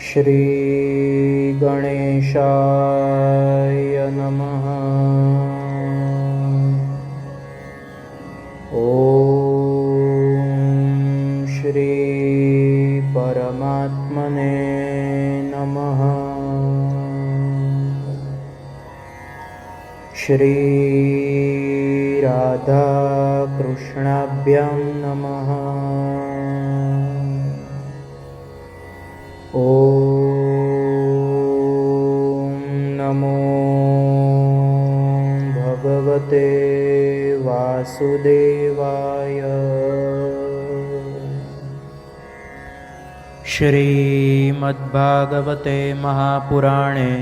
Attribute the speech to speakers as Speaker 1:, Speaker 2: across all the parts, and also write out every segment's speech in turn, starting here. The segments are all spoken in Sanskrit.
Speaker 1: श्री गणेशाय नमः। ॐ श्री परमात्मने नमः। श्री राधा कृष्णाभ्यां नमः। ॐ नमो भगवते वासुदेवाय। श्रीमद्भागवते महापुराणे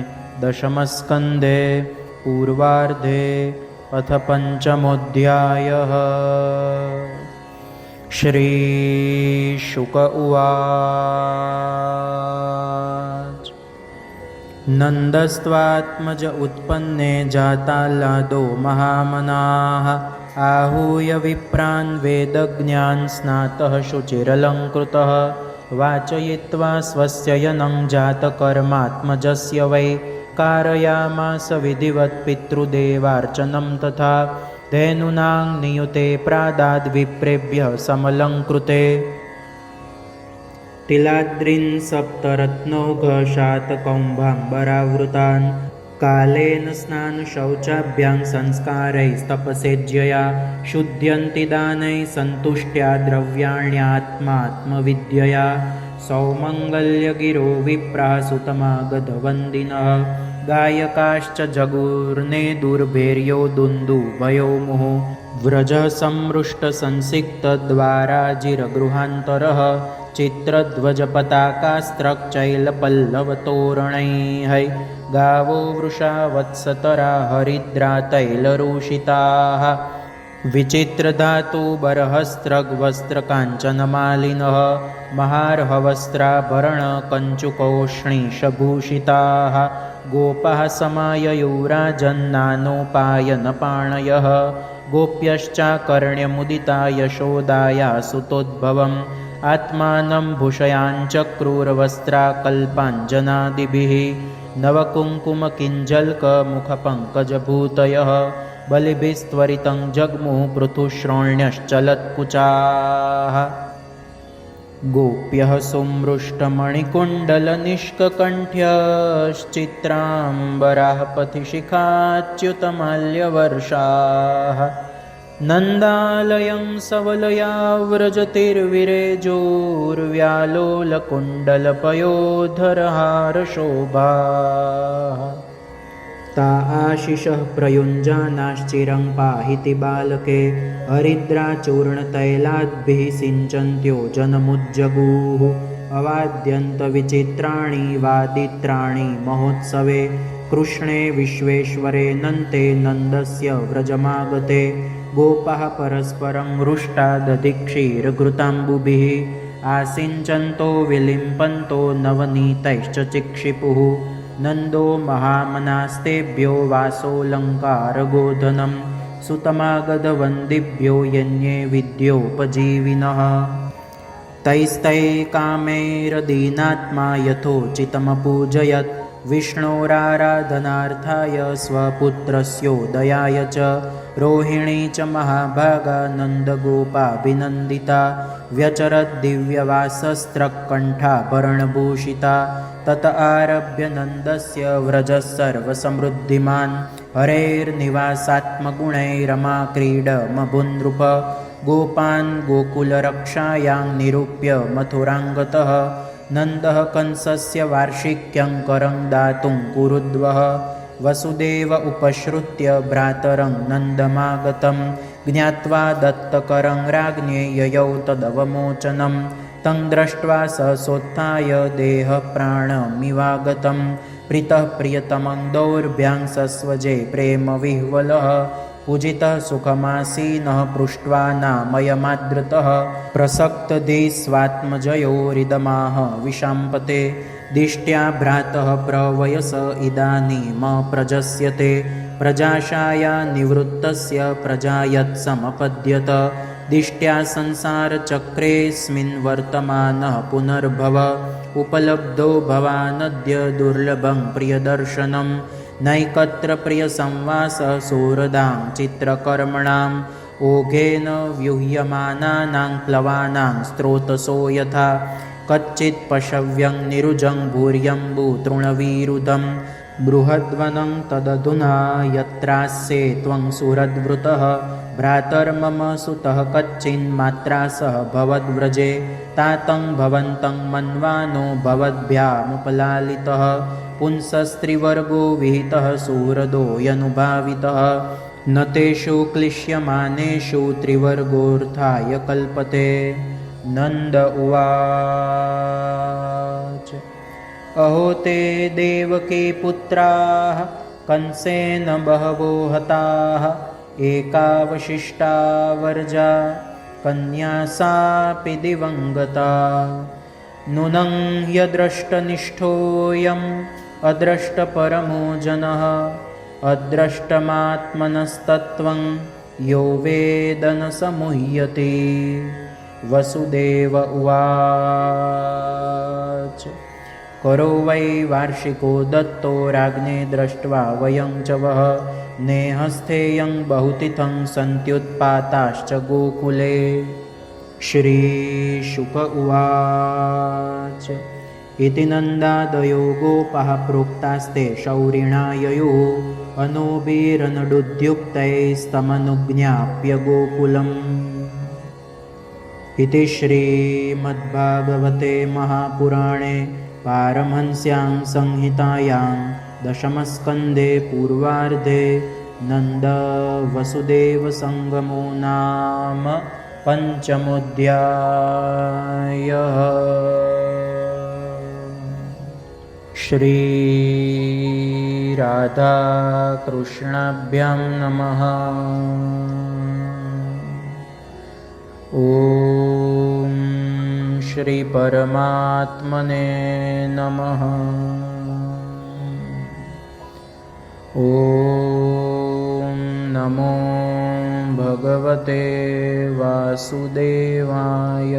Speaker 1: दशमस्कन्धे पूर्वार्धे अथ पंचमोऽध्यायः। श्रीशुक उवाच। नन्दस्त्वात्मज उत्पन्ने जाताल्लादो महामनाः आहूय विप्रान् वेदज्ञान् स्नातः शुचिरलङ्कृतः वाचयित्वा स्वस्य यनं जातकर्मात्मजस्य वै कारयामास विधिवत् पितृदेवार्चनं तथा धेनूनां नियुते प्रादाद् विप्रेभ्यः समलङ्कृते तिलाद्रीन् सप्तरत्नौघशातकौम्भाम्बरावृतान् कालेन स्नानशौचाभ्यां संस्कारैस्तपसेज्यया शुद्ध्यन्ति दानैः सन्तुष्ट्या द्रव्याण्यात्मात्मविद्यया सौमङ्गल्यगिरो विप्राः सुतमागधवन्दिनः गायकाश्च जगूर्ने दुर्भेर्यो दुन्दुभयो मुहुः व्रजः संमृष्टसंसिक्तद्वाराजिरगृहान्तरः चित्रध्वजपताकास्त्रक्चैलपल्लवतोरणैः गावो वृषा वत्सतरा हरिद्रा तैलरूषिताः विचित्रधातुबरहस्त्रग्वस्त्रकाञ्चनमालिनः महार्हवस्त्राभरणकञ्चुकौष्णीषभूषिताः गोपाः समाययुराजन्नानोपायनपाणयः गोप्यश्चाकर्ण्यमुदिता यशोदाया सुतोद्भवम् आत्मानं भूषयाञ्चक्रूरवस्त्राकल्पाञ्जनादिभिः नवकुङ्कुमकिञ्जल्कमुखपङ्कजभूतयः बलिभिस्त्वरितं जग्मुः पृथुश्रोण्यश्चलत्कुचाः गोप्यः सुमृष्टमणिकुण्डलनिष्ककण्ठ्यश्चित्राम्बराः पथिशिखाच्युतमाल्यवर्षाः नन्दालयं सवलया व्रजतिर्विरेजोर्व्यालोलकुण्डलपयोधरहारशोभाः ता आशिषः प्रयुञ्जानाश्चिरं पाहिति बालके हरिद्राचूर्णतैलाद्भिः सिञ्चन्त्यो जनमुज्जगुः अवाद्यन्तविचित्राणि वादित्राणि महोत्सवे कृष्णे विश्वेश्वरे नन्ते नन्दस्य व्रजमागते गोपाः परस्परं हृष्टादधिक्षीरघृताम्बुभिः आसिञ्चन्तो विलिम्पन्तो नवनीतैश्च चिक्षिपुः नन्दो महामनास्तेभ्यो वासोऽलङ्कारगोधनं सुतमागधवन्दिभ्यो यन्ये विद्योपजीविनः तैस्तैकामैरदीनात्मा यथोचितमपूजयत् विष्णोराराधनार्थाय स्वपुत्रस्योदयाय च रोहिणी च महाभागा नन्दगोपाभिनन्दिता व्यचरद्दिव्यवासस्त्रकण्ठाभरणभूषिता तत आरभ्य नन्दस्य व्रजः सर्वसमृद्धिमान् हरेर्निवासात्मगुणैरमाक्रीडमभुनृप गोपान् गोकुलरक्षायां निरूप्य मथुराङ्गतः नन्दः कंसस्य वार्षिक्यं करं दातुं कुरुद्वः वसुदेव उपश्रुत्य भ्रातरं नन्दमागतं ज्ञात्वा दत्तकरं राज्ञे ययौ तदवमोचनं तं दृष्ट्वा सहसोत्थाय देहप्राणमिवागतं प्रीतः प्रियतमं दौर्भ्यां सस्वजे प्रेमविह्वलः पूजितः सुखमासीनः पृष्ट्वा नामयमादृतः प्रसक्तधीस्वात्मजयोरिदमाह विशाम्पते दिष्ट्या भ्रातः प्रवयस इदानीमप्रजस्यते प्रजाशाया निवृत्तस्य प्रजायत्समपद्यत दिष्ट्या संसारचक्रेऽस्मिन् वर्तमानः पुनर्भव उपलब्धो भवानद्य दुर्लभं प्रियदर्शनं नैकत्र प्रियसंवासः सोरदां चित्रकर्मणाम् ओघेन व्यूह्यमानानां प्लवानां स्रोतसो यथा कच्चित् पशव्यं निरुजं भूर्यम्बुतृणविरुधं बृहद्वनं तदधुना यत्रास्ये त्वं सुहृद्वृतः भ्रातर्मम सुतः कच्चिन्मात्रा सह भवद्व्रजे तातं भवन्तं मन्वानो भवद्भ्यामुपलालितः पुंसस्त्रिवर्गो विहितः सुहृदो यनुभावितः न तेषु क्लिश्यमानेषु त्रिवर्गोऽर्थाय कल्पते। नन्द उवाच अहो ते देवकी पुत्राः कंसेन बहवो हताः एकावशिष्टा वर्जा कन्या सापि दिवङ्गता नूनं ह्यदृष्टनिष्ठोऽयम् अदृष्टपरमो जनः अदृष्टमात्मनस्तत्त्वं यो वेद न समुह्यते। वसुदेव उवाच करो वै वार्षिको दत्तो राज्ञे दृष्ट्वा वयं च वः नेहस्थेयं बहुतिथं सन्त्युत्पाताश्च गोकुले। श्रीशुक उवाच इति नन्दादयो गोपाः प्रोक्तास्ते शौरिणा ययुः अनोभिरनडुद्युक्तैस्तमनुज्ञाप्य गोकुलम्। इति श्रीमद्भागवते महापुराणे पारमहंस्यां संहितायां दशमस्कन्धे पूर्वार्धे नन्दवसुदेवसङ्गमो नाम पञ्चमोऽध्यायः। श्रीराधाकृष्णाभ्यां नमः। ॐ श्री परमात्मने नमः। ॐ नमो भगवते वासुदेवाय।